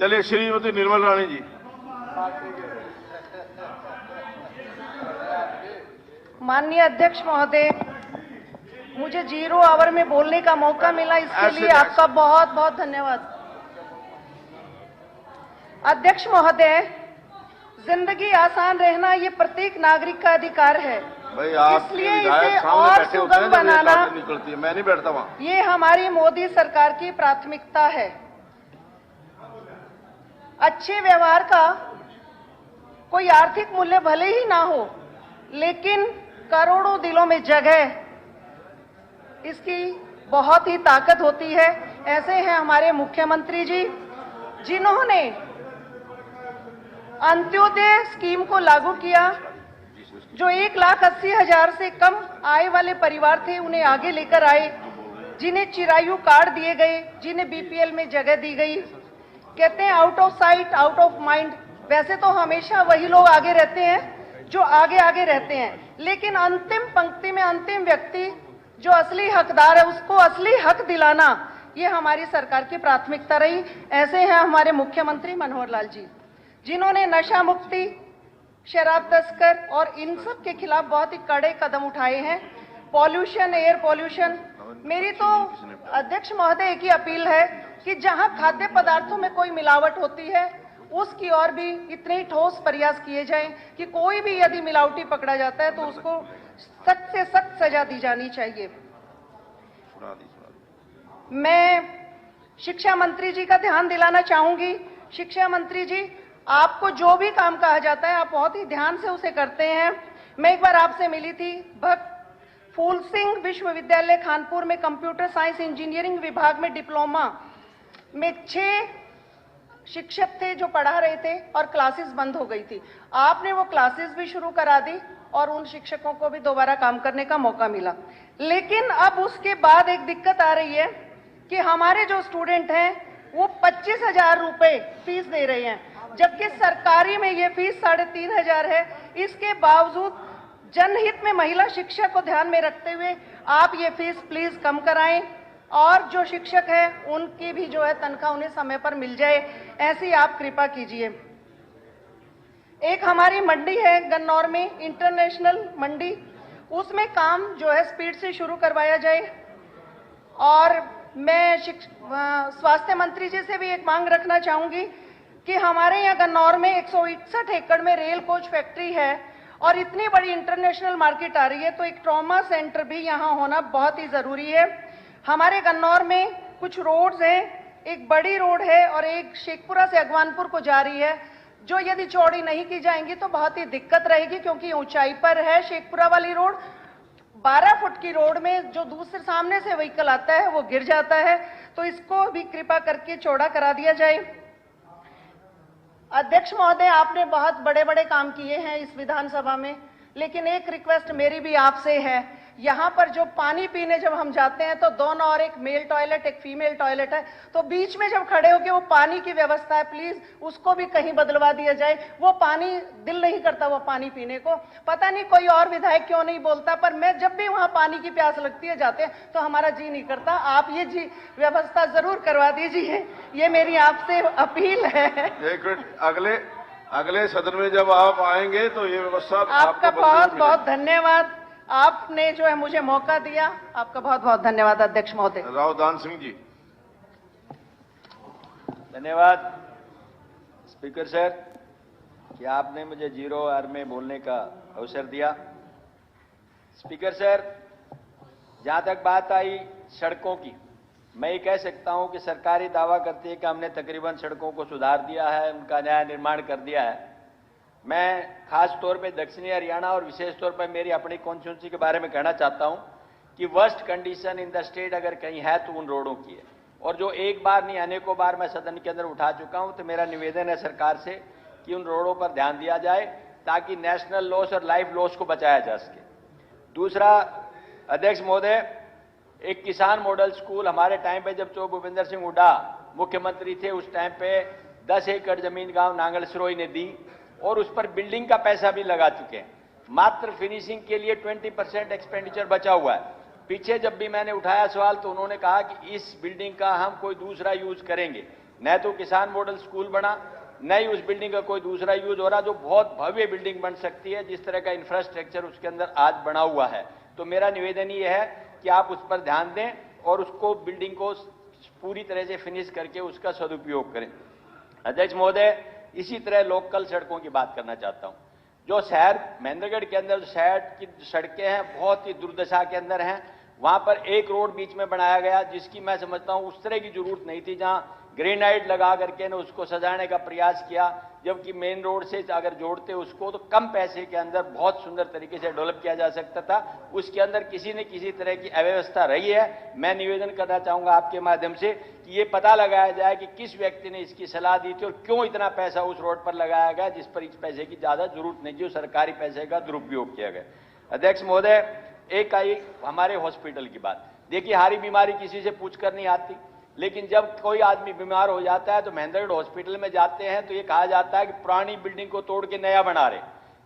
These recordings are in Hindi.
चलिए श्रीमती निर्मल रानी जी। माननीय अध्यक्ष महोदय, मुझे 0 आवर में बोलने का मौका मिला, इसके लिए आपका बहुत बहुत धन्यवाद। अध्यक्ष महोदय, जिंदगी आसान रहना ये प्रत्येक नागरिक का अधिकार है। भाई आप इसलिए इसे और सुगम बनाना, निकलती है, मैं नहीं बैठता वहां। ये हमारी मोदी सरकार की प्राथमिकता है। अच्छे व्यवहार का कोई आर्थिक मूल्य भले ही ना हो, लेकिन करोड़ों दिलों में जगह, इसकी बहुत ही ताकत होती है। ऐसे हैं हमारे मुख्यमंत्री जी, जिन्होंने अंत्योदय स्कीम को लागू किया। जो 1,80,000 से कम आय वाले परिवार थे, उन्हें आगे लेकर आए, जिन्हें चिरायु कार्ड दिए गए, जिन्हें बीपीएल में जगह दी गई। कहते हैं out of sight out of mind. वैसे तो हमेशा वही लोग आगे रहते हैं जो आगे आगे रहते हैं, लेकिन अंतिम पंक्ति में अंतिम व्यक्ति जो असली हकदार है, उसको असली हक दिलाना, ये हमारी सरकार की प्राथमिकता रही। ऐसे हैं हमारे मुख्यमंत्री मनोहर लाल जी, जिन्होंने नशा मुक्ति, शराब तस्कर और इन सब के खिलाफ बहुत ही कड़े कदम उठाए हैं। Pollution, air pollution. मेरी तो अध्यक्ष महोदय एक ही अपील है कि जहां खाद्य पदार्थों में कोई मिलावट होती है, उसकी ओर भी इतने ठोस प्रयास किए जाएं कि कोई भी यदि मिलावटी पकड़ा जाता है तो उसको सख्त से सख्त सजा दी जानी चाहिए। मैं शिक्षा मंत्री जी का ध्यान दिलाना चाहूंगी। शिक्षा मंत्री जी, आपको जो भी काम कहा जाता है, आप बहुत ही ध्यान से उसे करते हैं। मैं एक बार आपसे मिली थी, भक्त फूल सिंह विश्वविद्यालय कानपुर में कंप्यूटर साइंस इंजीनियरिंग विभाग में डिप्लोमा में 6 शिक्षक थे जो पढ़ा रहे थे और क्लासेस बंद हो गई थी। आपने वो क्लासेस भी शुरू करा दी और उन शिक्षकों को भी दोबारा काम करने का मौका मिला। लेकिन अब उसके बाद एक दिक्कत आ रही है कि हमारे जो स्टूडेंट हैं वो 25,000 रुपए फीस दे रहे हैं, जबकि सरकारी में ये फीस 3,500 है। इसके बावजूद जनहित में महिला शिक्षा को ध्यान में रखते हुए आप ये फीस प्लीज कम कराएं और जो शिक्षक हैं उनकी भी जो है तनख्वाह उन्हें समय पर मिल जाए, ऐसी आप कृपा कीजिए। एक हमारी मंडी है गन्नौर में, इंटरनेशनल मंडी, उसमें काम जो है स्पीड से शुरू करवाया जाए। और मैं स्वास्थ्य मंत्री जी से भी एक मांग रखना चाहूंगी कि हमारे यहाँ गन्नौर में 161 एकड़ में रेल कोच फैक्ट्री है और इतनी बड़ी इंटरनेशनल मार्केट आ रही है, तो एक ट्रॉमा सेंटर भी यहाँ होना बहुत ही जरूरी है। हमारे गन्नौर में कुछ रोड्स हैं, एक बड़ी रोड है और एक शेखपुरा से अगवानपुर को जा रही है, जो यदि चौड़ी नहीं की जाएंगी तो बहुत ही दिक्कत रहेगी, क्योंकि ऊंचाई पर है शेखपुरा वाली रोड। 12 फुट की रोड में जो दूसरे सामने से व्हीकल आता है वो गिर जाता है, तो इसको भी कृपा करके चौड़ा करा दिया जाए। अध्यक्ष महोदय, आपने बहुत बड़े बड़े काम किए हैं इस विधानसभा में, लेकिन एक रिक्वेस्ट मेरी भी आपसे है, यहाँ पर जो पानी पीने जब हम जाते हैं तो दोनों और एक मेल टॉयलेट एक फीमेल टॉयलेट है, तो बीच में जब खड़े होके वो पानी की व्यवस्था है, प्लीज उसको भी कहीं बदलवा दिया जाए। वो पानी दिल नहीं करता वो पानी पीने को। पता नहीं कोई और विधायक क्यों नहीं बोलता, पर मैं जब भी वहां पानी की प्यास लगती है जाते हैं तो हमारा जी नहीं करता। आप ये जी व्यवस्था जरूर करवा दीजिए, ये मेरी आपसे अपील है। एक मिनट, अगले सदन में जब आप आएंगे तो ये व्यवस्था आपका बहुत बहुत धन्यवाद। आपने जो है मुझे मौका दिया, आपका बहुत बहुत धन्यवाद अध्यक्ष महोदय। राव दान सिंह जी। धन्यवाद स्पीकर सर कि आपने मुझे 0 आवर में बोलने का अवसर दिया। स्पीकर सर, जहां तक बात आई सड़कों की, मैं ये कह सकता हूं कि सरकारी दावा करती है कि हमने तकरीबन सड़कों को सुधार दिया है, उनका नया निर्माण कर दिया है। मैं खास तौर पे दक्षिणी हरियाणा और विशेष तौर पर मेरी अपनी कॉन्स्टिट्यूंसी के बारे में कहना चाहता हूं कि worst condition in the state अगर कहीं है तो उन रोडों की है, और जो एक बार नहीं अनेकों बार मैं सदन के अंदर उठा चुका हूं। तो मेरा निवेदन है सरकार से कि उन रोडों पर ध्यान दिया जाए ताकि नेशनल लॉस और लाइफ लॉस को बचाया जा सके। दूसरा, अध्यक्ष महोदय, एक किसान मॉडल स्कूल हमारे टाइम पे जब भूपेंद्र सिंह हुड्डा मुख्यमंत्री थे, उस टाइम पे 10 एकड़ जमीन गांव नांगल सिरोही ने दी और उस पर बिल्डिंग का पैसा भी लगा चुके हैं। मात्र फिनिशिंग के लिए 20% एक्सपेंडिचर बचा हुआ है। पीछे जब भी मैंने उठाया सवाल तो उन्होंने कहा कि इस बिल्डिंग का हम कोई दूसरा यूज करेंगे, न तो किसान मॉडल स्कूल बना, न ही उस बिल्डिंग का कोई दूसरा यूज हो रहा जो बहुत भव्य बिल्डिंग बन सकती है, जिस तरह का इंफ्रास्ट्रक्चर उसके अंदर आज बना हुआ है। तो मेरा निवेदन ये है कि आप उस पर ध्यान दें और उसको बिल्डिंग को पूरी तरह से फिनिश करके उसका सदुपयोग करें। अध्यक्ष महोदय, इसी तरह लोकल सड़कों की बात करना चाहता हूं। जो शहर महेंद्रगढ़ के अंदर शहर की सड़कें हैं बहुत ही दुर्दशा के अंदर हैं, वहां पर एक रोड बीच में बनाया गया जिसकी मैं समझता हूं उस तरह की जरूरत नहीं थी, जहां ग्रेनाइट लगा करके ने उसको सजाने का प्रयास किया, जबकि मेन रोड से अगर जोड़ते उसको तो कम पैसे के अंदर बहुत सुंदर तरीके से डेवलप किया जा सकता था। उसके अंदर किसी न किसी तरह की अव्यवस्था रही है। मैं निवेदन करना चाहूंगा आपके माध्यम से कि ये पता लगाया जाए कि किस व्यक्ति ने इसकी सलाह दी थी और क्यों इतना पैसा उस रोड पर लगाया गया जिस पर इस पैसे की ज्यादा जरूरत नहीं थी, सरकारी पैसे का दुरुपयोग किया गया। अध्यक्ष महोदय, एक आई हमारे हॉस्पिटल की बात। देखिए, हारी बीमारी किसी से पूछ कर नहीं आती, लेकिन जब कोई आदमी बीमार हो जाता है तो महेंद्रगढ़ हॉस्पिटल में जाते हैं तो ये कहा जाता है कि पुरानी बिल्डिंग को तोड़ के नया बना रहे।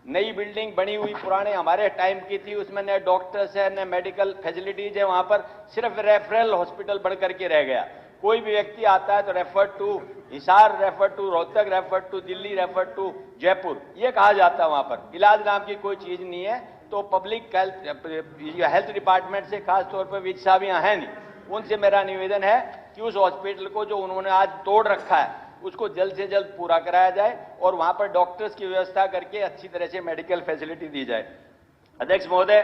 नई बिल्डिंग बनी हुई पुराने हमारे टाइम की थी, उसमें न डॉक्टर्स है न मेडिकल फैसिलिटीज है, वहां पर सिर्फ रेफरल हॉस्पिटल बन करके रह गया। कोई भी व्यक्ति आता है तो refer to Hisar, refer to Rohtak, refer to Delhi, refer to Jaipur, ये कहा जाता है। वहां पर इलाज नाम की कोई चीज नहीं है। तो पब्लिक हेल्थ डिपार्टमेंट से खास तौर पर विज साहब यहाँ है नहीं, उनसे मेरा निवेदन है कि उस हॉस्पिटल को जो उन्होंने आज तोड़ रखा है उसको जल्द से जल्द पूरा कराया जाए और वहां पर डॉक्टर्स की व्यवस्था करके अच्छी तरह से मेडिकल फैसिलिटी दी जाए। अध्यक्ष महोदय,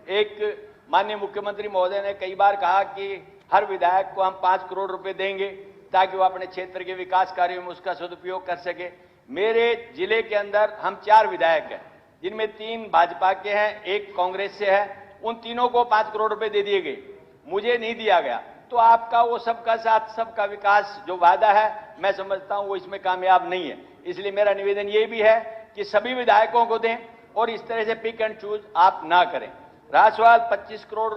एक माननीय मुख्यमंत्री महोदय ने कई बार कहा कि हर विधायक को हम 5 करोड़ रुपए देंगे ताकि वो अपने क्षेत्र के विकास कार्यों में उसका सदुपयोग कर सके। मेरे जिले के अंदर हम 4 विधायक हैं, जिनमें 3 भाजपा के हैं, 1 कांग्रेस से है। उन तीनों को 5 करोड़ रुपए दे दिए गए, मुझे नहीं दिया गया। तो आपका वो सबका साथ सबका विकास जो वादा है, मैं समझता हूं वो इसमें कामयाब नहीं है। इसलिए मेरा निवेदन ये भी है कि सभी विधायकों को दें और इस तरह से पिक एंड चूज आप ना करें। रहा सवाल 25 करोड़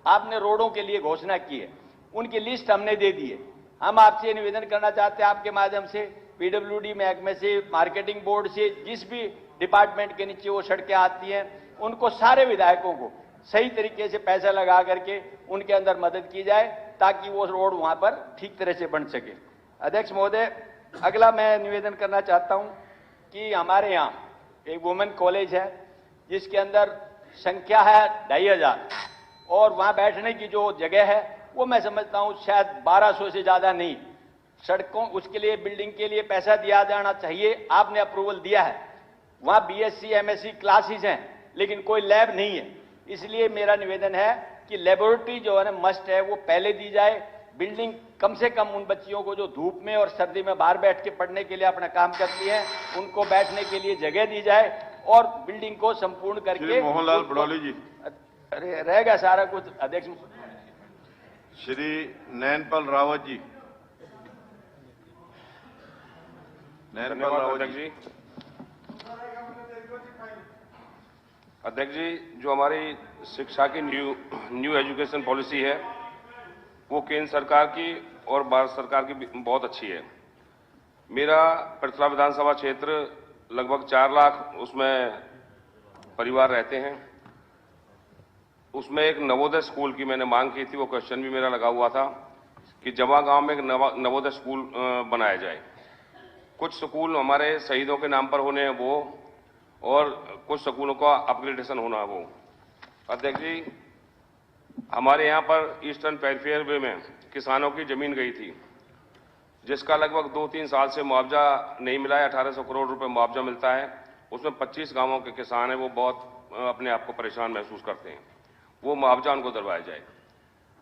आपने रोडों के लिए घोषणा की है, उनकी लिस्ट हमने दे दी है। हम आपसे निवेदन करना चाहते हैं आपके माध्यम से पीडब्ल्यूडी महकमे से, मार्केटिंग बोर्ड से, जिस भी डिपार्टमेंट के नीचे वो सड़कें आती हैं, उनको सारे विधायकों को सही तरीके से पैसा लगा करके उनके अंदर मदद की जाए ताकि वो रोड वहां पर ठीक तरह से बन सके। अध्यक्ष महोदय, अगला मैं निवेदन करना चाहता हूं कि हमारे यहाँ एक वुमेन कॉलेज है जिसके अंदर संख्या है 2500 और वहां बैठने की जो जगह है वो मैं समझता हूं शायद 1200 से ज्यादा नहीं। सड़कों उसके लिए बिल्डिंग के लिए पैसा दिया जाना चाहिए, आपने अप्रूवल दिया है। वहां बीएससी एमएससी क्लासेस हैं लेकिन कोई लैब नहीं है। इसलिए मेरा निवेदन है कि लेबोरेटरी जो है ना मस्ट है वो पहले दी जाए। बिल्डिंग कम से कम उन बच्चियों को जो धूप में और सर्दी में बाहर बैठ के पढ़ने के लिए अपना काम करती हैं, उनको बैठने के लिए जगह दी जाए और बिल्डिंग को संपूर्ण करके। मोहनलाल बड़ौली जी। अरे रहेगा सारा कुछ। अध्यक्ष श्री नैनपाल रावत जी। नैनपाल रावत जी। अध्यक्ष जी, जो हमारी शिक्षा की न्यू एजुकेशन पॉलिसी है वो केंद्र सरकार की और भारत सरकार की बहुत अच्छी है। मेरा पृथला विधानसभा क्षेत्र लगभग 4 लाख उसमें परिवार रहते हैं। उसमें एक नवोदय स्कूल की मैंने मांग की थी, वो क्वेश्चन भी मेरा लगा हुआ था कि जवा गांव में एक नवोदय स्कूल बनाया जाए। कुछ स्कूल हमारे शहीदों के नाम पर होने हैं वो, और कुछ स्कूलों का अपग्रेडेशन होना है वो। अध्यक्ष जी, हमारे यहाँ पर ईस्टर्न पेरिफेयर वे में किसानों की जमीन गई थी जिसका लगभग 2-3 साल से मुआवजा नहीं मिला है। 1800 करोड़ रुपए मुआवजा मिलता है। उसमें 25 गांवों के किसान हैं, वो बहुत अपने आप को परेशान महसूस करते हैं। वो मुआवजा उनको दिलवाया जाए।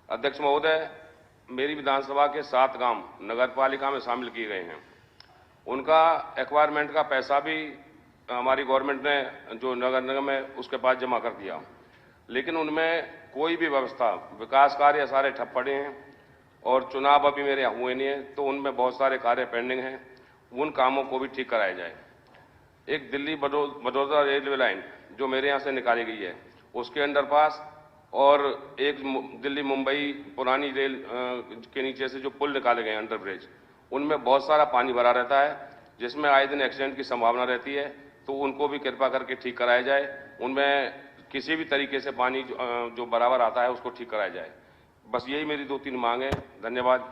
अध्यक्ष महोदय, मेरी विधानसभा के 7 गांव नगर पालिका में शामिल किए गए हैं। उनका एक्वायरमेंट का पैसा भी हमारी गवर्नमेंट ने जो नगर निगम है उसके पास जमा कर दिया, लेकिन उनमें कोई भी व्यवस्था, विकास कार्य सारे ठप पड़े हैं और चुनाव अभी मेरे यहाँ हुए नहीं है, तो उनमें बहुत सारे कार्य पेंडिंग हैं। उन कामों को भी ठीक कराया जाए। एक दिल्ली बड़ौदा रेलवे लाइन जो मेरे यहाँ से निकाली गई है उसके अंडरपास, और एक दिल्ली मुंबई पुरानी रेल के नीचे से जो पुल निकाले गए अंडरब्रिज, उनमें बहुत सारा पानी भरा रहता है जिसमें आए दिन एक्सीडेंट की संभावना रहती है। तो उनको भी कृपा करके ठीक कराया जाए। उनमें किसी भी तरीके से पानी जो बराबर आता है उसको ठीक कराया जाए। बस यही मेरी 2-3 मांग है। धन्यवाद।